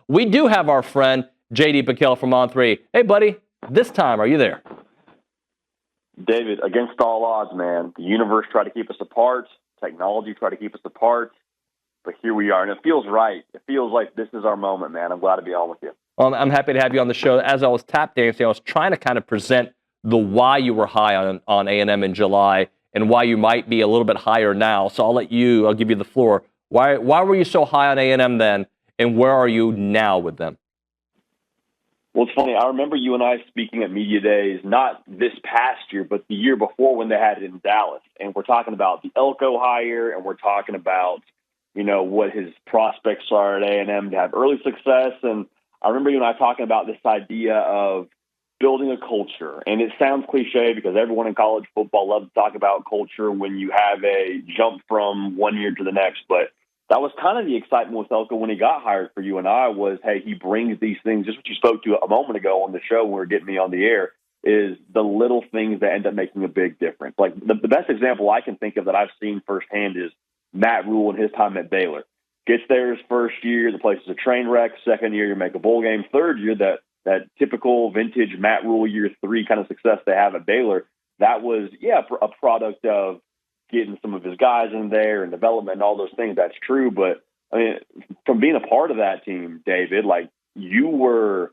we do have our friend JD PicKell from On3. Hey, buddy, this time, are you there? David, against all odds, man, the universe tried to keep us apart. Technology tried to keep us apart. But here we are, and it feels right. It feels like this is our moment, man. I'm glad to be on with you. Well, I'm happy to have you on the show. As I was tap dancing, I was trying to kind of present the why you were high on A&M in July and why you might be a little bit higher now. So I'll give you the floor. Why were you so high on A&M then, and where are you now with them? Well, it's funny. I remember you and I speaking at Media Days, not this past year, but the year before when they had it in Dallas. And we're talking about the Elko hire, and we're talking about, what his prospects are at A&M to have early success. And I remember you and I talking about this idea of building a culture. And it sounds cliche because everyone in college football loves to talk about culture when you have a jump from one year to the next. But that was kind of the excitement with Elko when he got hired for you and I was, hey, he brings these things, just what you spoke to a moment ago on the show when we were getting me on the air, is the little things that end up making a big difference. Like the best example I can think of that I've seen firsthand is Matt Rule and his time at Baylor. Gets there his first year, the place is a train wreck. Second year, you make a bowl game. Third year, that typical vintage Matt Rule year 3 kind of success they have at Baylor, that was, a product of getting some of his guys in there and development and all those things. That's true. But I mean, from being a part of that team, David, like if you were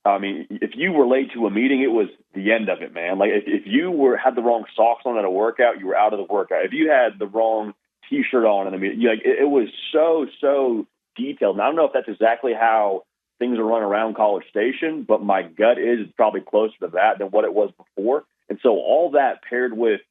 late to a meeting, it was the end of it, man. Like if you had the wrong socks on at a workout, you were out of the workout. If you had the wrong T-shirt on in the meeting, it was so detailed. And I don't know if that's exactly how things are run around College Station, but my gut is it's probably closer to that than what it was before. And so all that paired with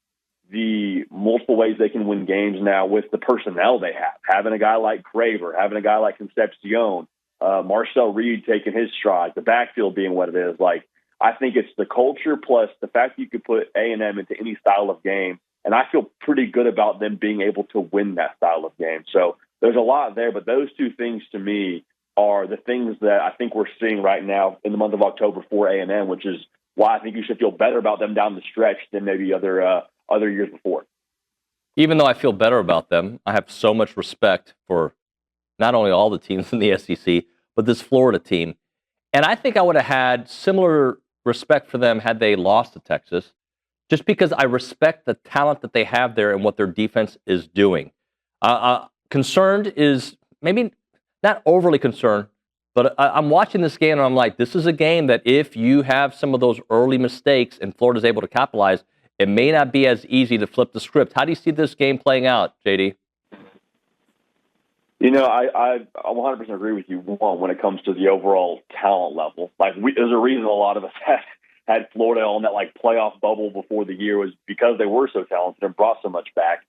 the multiple ways they can win games now with the personnel they have, having a guy like Craver, having a guy like Concepcion, Marcel Reed taking his stride, the backfield being what it is. Like, I think it's the culture plus the fact that you could put A&M into any style of game. And I feel pretty good about them being able to win that style of game. So there's a lot there, but those two things to me are the things that I think we're seeing right now in the month of October for A&M, which is why I think you should feel better about them down the stretch than maybe other years before. Even though I feel better about them, I have so much respect for not only all the teams in the SEC, but this Florida team. And I think I would have had similar respect for them had they lost to Texas, just because I respect the talent that they have there and what their defense is doing. Concerned is maybe not overly concerned, but I'm watching this game and I'm like, this is a game that if you have some of those early mistakes and Florida's able to capitalize, it may not be as easy to flip the script. How do you see this game playing out, JD? I 100% agree with you when it comes to the overall talent level. Like, there's a reason a lot of us had Florida on that playoff bubble before the year was because they were so talented and brought so much back.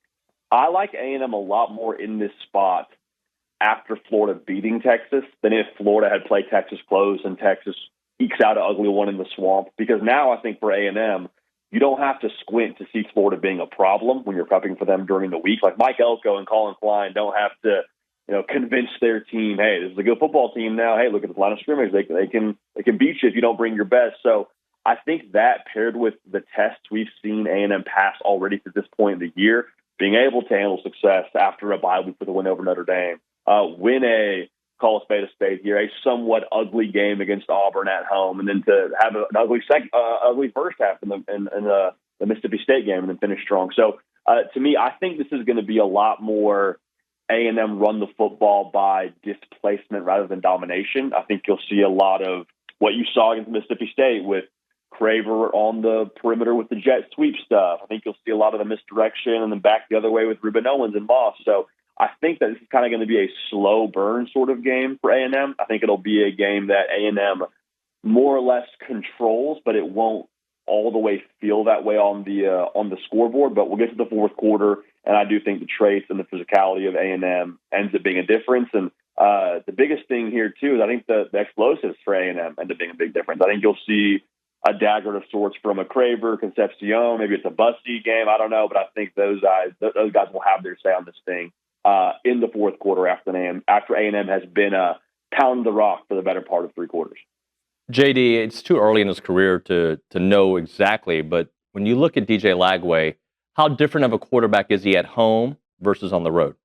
I like A&M a lot more in this spot after Florida beating Texas than if Florida had played Texas close and Texas ekes out an ugly one in the swamp. Because now I think for A&M, you don't have to squint to see Florida being a problem when you're prepping for them during the week. Like Mike Elko and Colin Klein don't have to, convince their team, hey, this is a good football team now. Hey, look at the line of scrimmage. They can beat you if you don't bring your best. So I think that paired with the tests we've seen A&M pass already to this point in the year, being able to handle success after a bye week with a win over Notre Dame, win call a spade here, a somewhat ugly game against Auburn at home, and then to have an ugly first half in the Mississippi State game and then finish strong. So to me, I think this is going to be a lot more A&M run the football by displacement rather than domination. I think you'll see a lot of what you saw against Mississippi State with Craver on the perimeter with the jet sweep stuff. I think you'll see a lot of the misdirection and then back the other way with Ruben Owens and Moss. So I think that this is kind of going to be a slow burn sort of game for A&M. I think it'll be a game that A&M more or less controls, but it won't all the way feel that way on the scoreboard. But we'll get to the fourth quarter, and I do think the traits and the physicality of A&M ends up being a difference. And the biggest thing here, too, is I think the explosives for A&M end up being a big difference. I think you'll see a dagger of sorts from a Craver, Concepcion. Maybe it's a busty game. I don't know, but I think those guys will have their say on this thing in the fourth quarter after A&M has been pound the rock for the better part of three quarters. JD, it's too early in his career to know exactly, but when you look at DJ Lagway, how different of a quarterback is he at home versus on the road?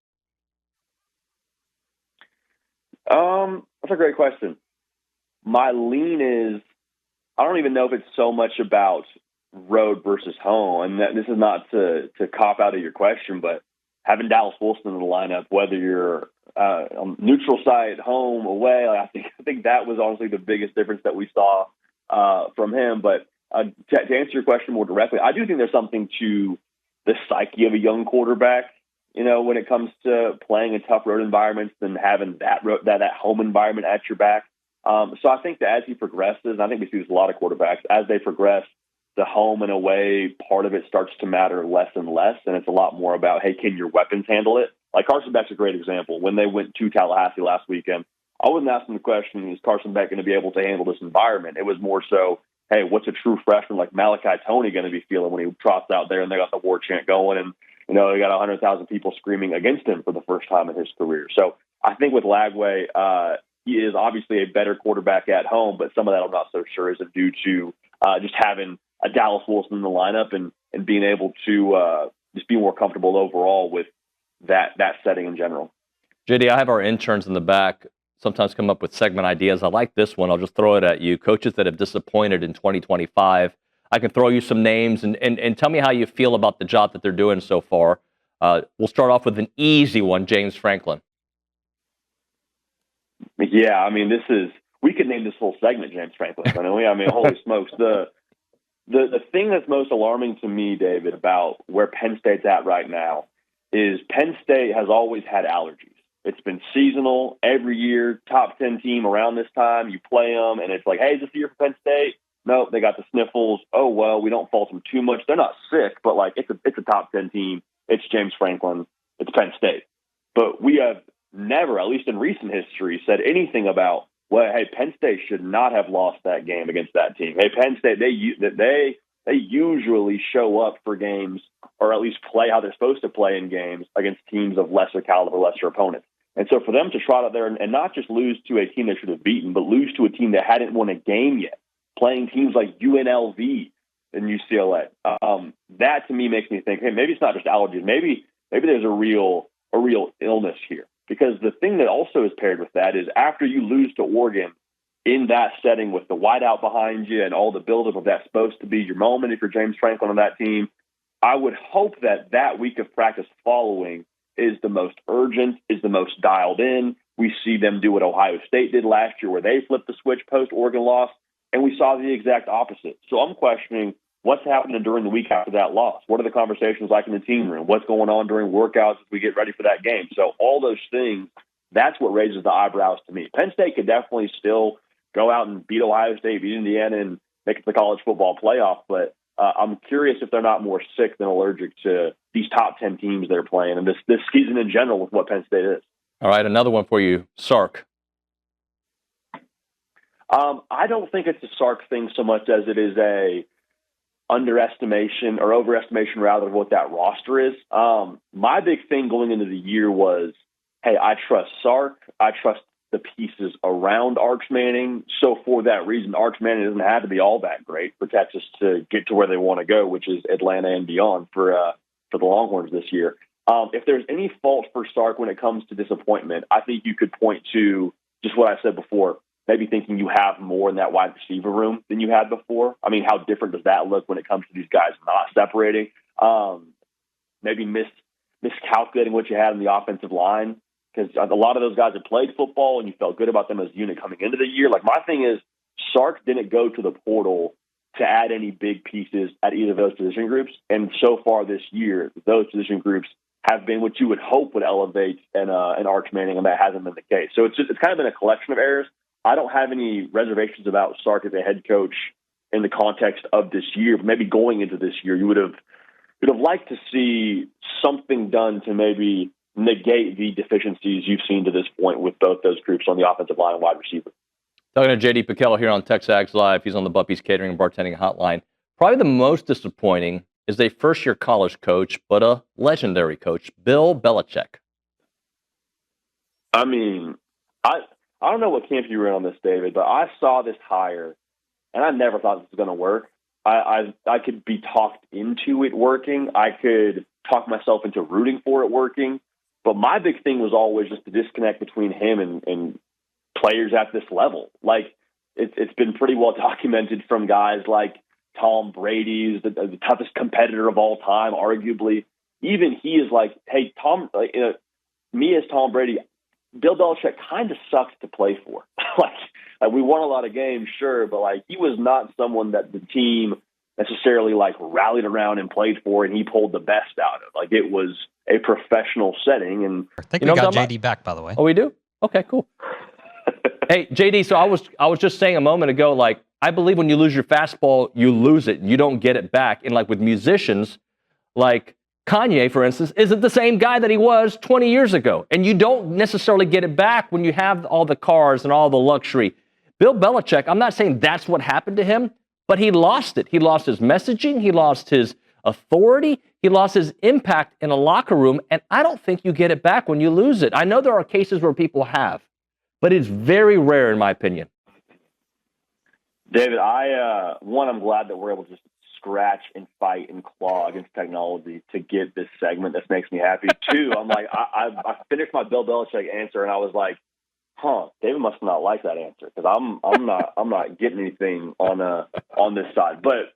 That's a great question. My lean is, I don't even know if it's so much about road versus home. And this is not to cop out of your question, but having Dallas Wilson in the lineup, whether you're on neutral side, home, away, I think that was honestly the biggest difference that we saw from him. But to answer your question more directly, I do think there's something to the psyche of a young quarterback. When it comes to playing in tough road environments and having that home environment at your back. So I think that as he progresses, I think we see this a lot of quarterbacks, as they progress, the home and away part of it starts to matter less and less. And it's a lot more about, hey, can your weapons handle it? Like Carson Beck's a great example. When they went to Tallahassee last weekend, I wasn't asking the question, is Carson Beck going to be able to handle this environment? It was more so, hey, what's a true freshman like Malachi Toney going to be feeling when he trots out there and they got the war chant going and, they got 100,000 people screaming against him for the first time in his career. So I think with Lagway, he is obviously a better quarterback at home, but some of that I'm not so sure is due to just having a Dallas Wilson in the lineup and being able to just be more comfortable overall with that setting in general. JD, I have our interns in the back sometimes come up with segment ideas. I like this one. I'll just throw it at you. Coaches that have disappointed in 2025. I can throw you some names and tell me how you feel about the job that they're doing so far. We'll start off with an easy one, James Franklin. Yeah, I mean, we could name this whole segment James Franklin, couldn't we? I mean, holy smokes. The thing that's most alarming to me, David, about where Penn State's at right now is Penn State has always had allergies. It's been seasonal every year, top 10 team around this time. You play them, and it's like, hey, is this the year for Penn State? Nope, they got the sniffles. Oh, well, we don't fault them too much. They're not sick, but, it's a top 10 team. It's James Franklin. It's Penn State. But we have never, at least in recent history, said anything about, well, hey, Penn State should not have lost that game against that team. Hey, Penn State, they usually show up for games or at least play how they're supposed to play in games against teams of lesser caliber, lesser opponents. And so for them to trot out there and not just lose to a team they should have beaten, but lose to a team that hadn't won a game yet, playing teams like UNLV and UCLA, that to me makes me think, hey, maybe it's not just allergies. Maybe there's a real illness here. Because the thing that also is paired with that is after you lose to Oregon in that setting with the whiteout behind you and all the buildup of that's supposed to be your moment if you're James Franklin on that team, I would hope that week of practice following is the most urgent, is the most dialed in. We see them do what Ohio State did last year where they flipped the switch post-Oregon loss, and we saw the exact opposite. So I'm questioning what's happening during the week after that loss. What are the conversations like in the team room? What's going on during workouts as we get ready for that game? So all those things, that's what raises the eyebrows to me. Penn State could definitely still go out and beat Ohio State, beat Indiana, and make it to the college football playoff, but I'm curious if they're not more sick than allergic to these top 10 teams they're playing and this season in general with what Penn State is. All right, another one for you, Sark. I don't think it's a Sark thing so much as it is a underestimation or overestimation rather of what that roster is. My big thing going into the year was, hey, I trust Sark. I trust the pieces around Arch Manning. So for that reason, Arch Manning doesn't have to be all that great for Texas to get to where they want to go, which is Atlanta and beyond for the Longhorns this year. If there's any fault for Sark when it comes to disappointment, I think you could point to just what I said before, maybe thinking you have more in that wide receiver room than you had before. I mean, how different does that look when it comes to these guys not separating? Maybe miscalculating what you had in the offensive line, because a lot of those guys have played football and you felt good about them as a unit coming into the year. Like, my thing is, Sark didn't go to the portal to add any big pieces at either of those position groups. And so far this year, those position groups have been what you would hope would elevate an Arch Manning, and that hasn't been the case. So it's kind of been a collection of errors. I don't have any reservations about Sark as a head coach in the context of this year, but maybe going into this year, you'd have liked to see something done to maybe negate the deficiencies you've seen to this point with both those groups on the offensive line and wide receiver. Talking to JD PicKell here on TexAgs Live. He's on the Buppy's Catering and Bartending Hotline. Probably the most disappointing is a first-year college coach, but a legendary coach, Bill Belichick. I mean, I don't know what camp you were in on this, David, but I saw this hire, and I never thought this was going to work. I could be talked into it working. I could talk myself into rooting for it working. But my big thing was always just the disconnect between him and players at this level. Like it's been pretty well documented from guys like Tom Brady, the toughest competitor of all time, arguably. Even he is like, hey, me as Tom Brady, Bill Belichick kind of sucks to play for. like we won a lot of games, sure, but like he was not someone that the team necessarily like rallied around and played for, and he pulled the best out of. Like it was a professional setting, and I think we got JD back, by the way. Oh, we do? Okay, cool. Hey, JD, so I was just saying a moment ago, like, I believe when you lose your fastball, you lose it. You don't get it back. And like with musicians, like Kanye, for instance, isn't the same guy that he was 20 years ago. And you don't necessarily get it back when you have all the cars and all the luxury. Bill Belichick, I'm not saying that's what happened to him, but he lost it. He lost his messaging. He lost his authority. He lost his impact in a locker room. And I don't think you get it back when you lose it. I know there are cases where people have, but it's very rare in my opinion. David, I'm glad that we're able to just scratch and fight and claw against technology to get this segment. This makes me happy. Two, I'm like, I finished my Bill Belichick answer and I was like, David must not like that answer because I'm not getting anything on this side. But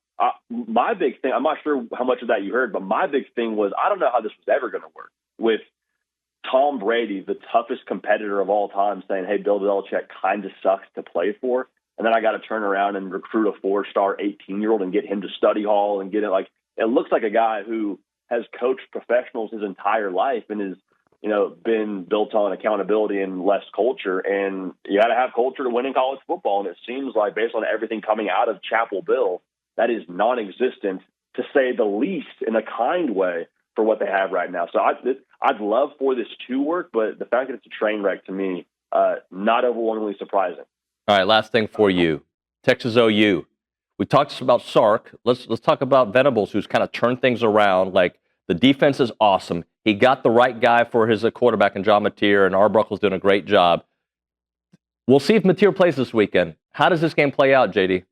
my big thing, I'm not sure how much of that you heard, but my big thing was I don't know how this was ever going to work with Tom Brady, the toughest competitor of all time, saying, hey, Bill Belichick kind of sucks to play for. And then I got to turn around and recruit a 4-star 18-year-old and get him to study hall and get it. Like, it looks like a guy who has coached professionals his entire life and is, been built on accountability and less culture. And you got to have culture to win in college football. And it seems like based on everything coming out of Chapel Bill, that is non-existent, to say the least, in a kind way for what they have right now. So I'd love for this to work, but the fact that it's a train wreck to me, not overwhelmingly surprising. All right, last thing for you. Texas OU. We talked about Sark. Let's talk about Venables, who's kind of turned things around. Like, the defense is awesome. He got the right guy for his quarterback in John Mateer, and Arbuckle's doing a great job. We'll see if Mateer plays this weekend. How does this game play out, JD?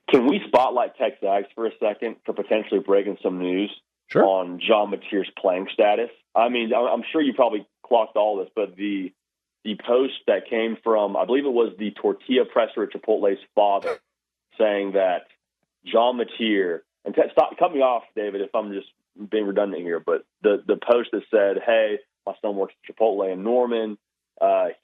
Can we spotlight TexAgs for a second for potentially breaking some news on John Mateer's playing status? I mean, I'm sure you probably clocked all this, but the post that came from, I believe it was the tortilla presser at Chipotle's father, saying that John Mateer, and cut me off, David, if I'm just being redundant here, but the post that said, hey, my son works at Chipotle in Norman.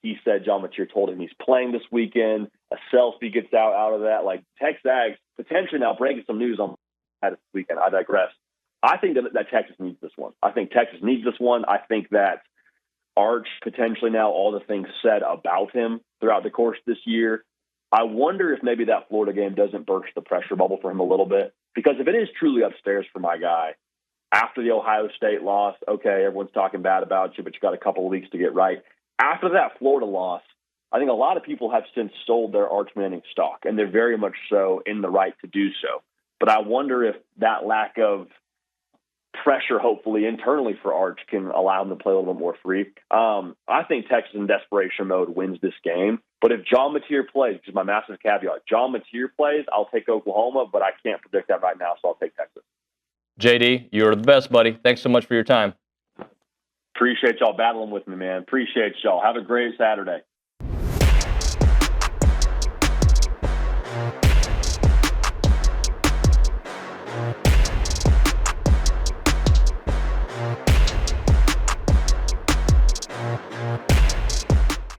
He said John Mateer told him he's playing this weekend. A selfie gets out of that. Like, TexAgs potentially now breaking some news on that this weekend. I digress. I think that Texas needs this one. I think Texas needs this one. I think that Arch potentially now all the things said about him throughout the course of this year. I wonder if maybe that Florida game doesn't burst the pressure bubble for him a little bit, because if it is truly upstairs for my guy after the Ohio State loss, okay, everyone's talking bad about you, but you got a couple of weeks to get right. After that Florida loss, I think a lot of people have since sold their Arch Manning stock, and they're very much so in the right to do so. But I wonder if that lack of pressure, hopefully internally for Arch, can allow him to play a little bit more free. I think Texas in desperation mode wins this game. But if John Mateer plays, which is my massive caveat, John Mateer plays, I'll take Oklahoma, but I can't predict that right now, so I'll take Texas. JD, you're the best, buddy. Thanks so much for your time. Appreciate y'all battling with me, man. Appreciate y'all. Have a great Saturday.